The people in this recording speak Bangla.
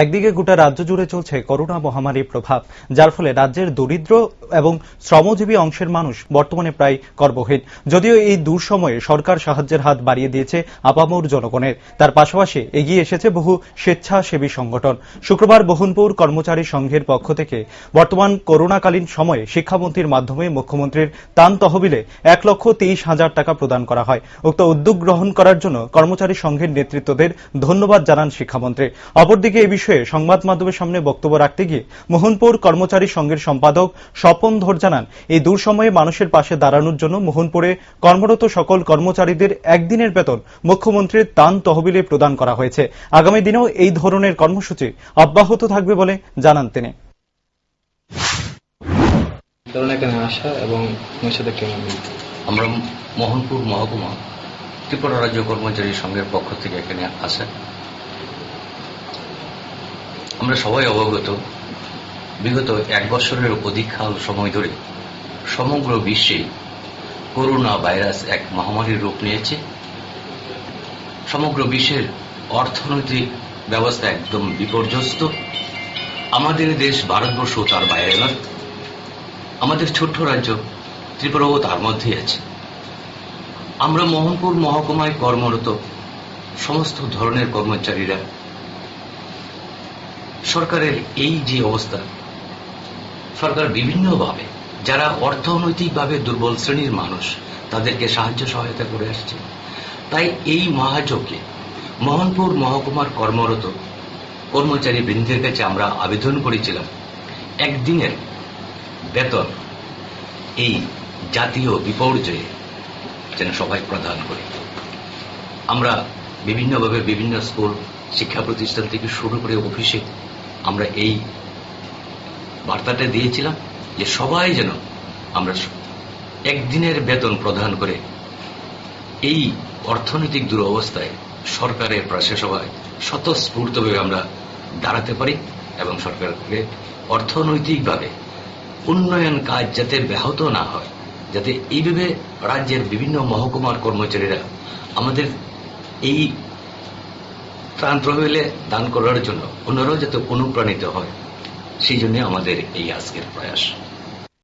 একদিকে গোটা রাজ্য জুড়ে চলছে করোনা মহামারীর প্রভাব, যার ফলে রাজ্যের দরিদ্র এবং শ্রমজীবী অংশের মানুষ বর্তমানে প্রায় কর্মহীন। যদিও এই দুঃসময়ে সরকার সাহায্যের হাত বাড়িয়ে দিয়েছে আপামর জনগণের, তার পাশাপাশি এগিয়ে এসেছে বহু স্বেচ্ছাসেবী সংগঠন। শুক্রবার বহনপুর কর্মচারী সংঘের পক্ষ থেকে বর্তমান করোনাকালীন সময়ে শিক্ষামন্ত্রীর মাধ্যমে মুখ্যমন্ত্রীর ত্রাণ তহবিলে 1,23,000 টাকা প্রদান করা হয়। উক্ত উদ্যোগ গ্রহণ করার জন্য কর্মচারী সংঘের নেতৃত্বদের ধন্যবাদ জানান শিক্ষামন্ত্রী। অপরদিকে এই বিষয়ে সংবাদ মাধ্যমের সামনে বক্তব্য রাখতে গিয়ে মোহনপুর কর্মচারী সংঘের সম্পাদক স্বপন ধর জানান, এই দুঃসময়ে মানুষের পাশে দাঁড়ানোর জন্য মোহনপুরে কর্মরত সকল কর্মচারীদের একদিনের বেতন মুখ্যমন্ত্রীর ত্রাণ তহবিলে প্রদান করা হয়েছে। আগামী দিনেও এই ধরনের কর্মসূচি অব্যাহত থাকবে বলে জানান তিনি। আমরা মোহনপুর মহকুমা ত্রিপুরা রাজ্য কর্মচারী সংঘের পক্ষ থেকে এখানে আসা। আমরা সবাই অবগত, বিগত 1 বছরের অধিককাল সময় ধরে সমগ্র বিশ্বে করোনা ভাইরাস এক মহামারীর রূপ নিয়েছে। সমগ্র বিশ্বের অর্থনৈতিক ব্যবস্থা একদম বিপর্যস্ত। আমাদের দেশ ভারতবর্ষ তার বাইরে নয়, আমাদের ছোট্ট রাজ্য ত্রিপুরাও তার মধ্যে আছে। আমরা মোহনপুর মহকুমায় কর্মরত সমস্ত ধরনের কর্মচারীরা সরকারের এই যে অবস্থা, সরকার বিভিন্নভাবে যারা অর্থনৈতিকভাবে দুর্বল শ্রেণীর মানুষ তাদেরকে সাহায্য সহায়তা করে আসছে। তাই এই মহাযজ্ঞে মোহনপুর মহকুমার কর্মরত কর্মচারী বৃন্দের কাছে আমরা আবেদন করেছিলাম একদিনের বেতন এই জাতীয় বিপর্যয়ে যেন সবাই প্রদান করে। আমরা বিভিন্নভাবে বিভিন্ন স্কুল, শিক্ষা প্রতিষ্ঠান থেকে শুরু করে অফিসে আমরা এই বার্তাটা দিয়েছিলাম যে সবাই যেন আমরা একদিনের বেতন প্রদান করে এই অর্থনৈতিক দুরবস্থায় সরকারের পাশে সবাই স্বতঃস্ফূর্তভাবে আমরা দাঁড়াতে পারি এবং সরকারকে অর্থনৈতিকভাবে উন্নয়ন কাজ যাতে ব্যাহত না হয়, যাতে এইভাবে রাজ্যের বিভিন্ন মহকুমার কর্মচারীরা আমাদের এই ত্রাণ তহবিলে দান করার জন্য অন্যরাও যাতে অনুপ্রাণিত হয়, সেই জন্য আমাদের এই আজকের প্রয়াস।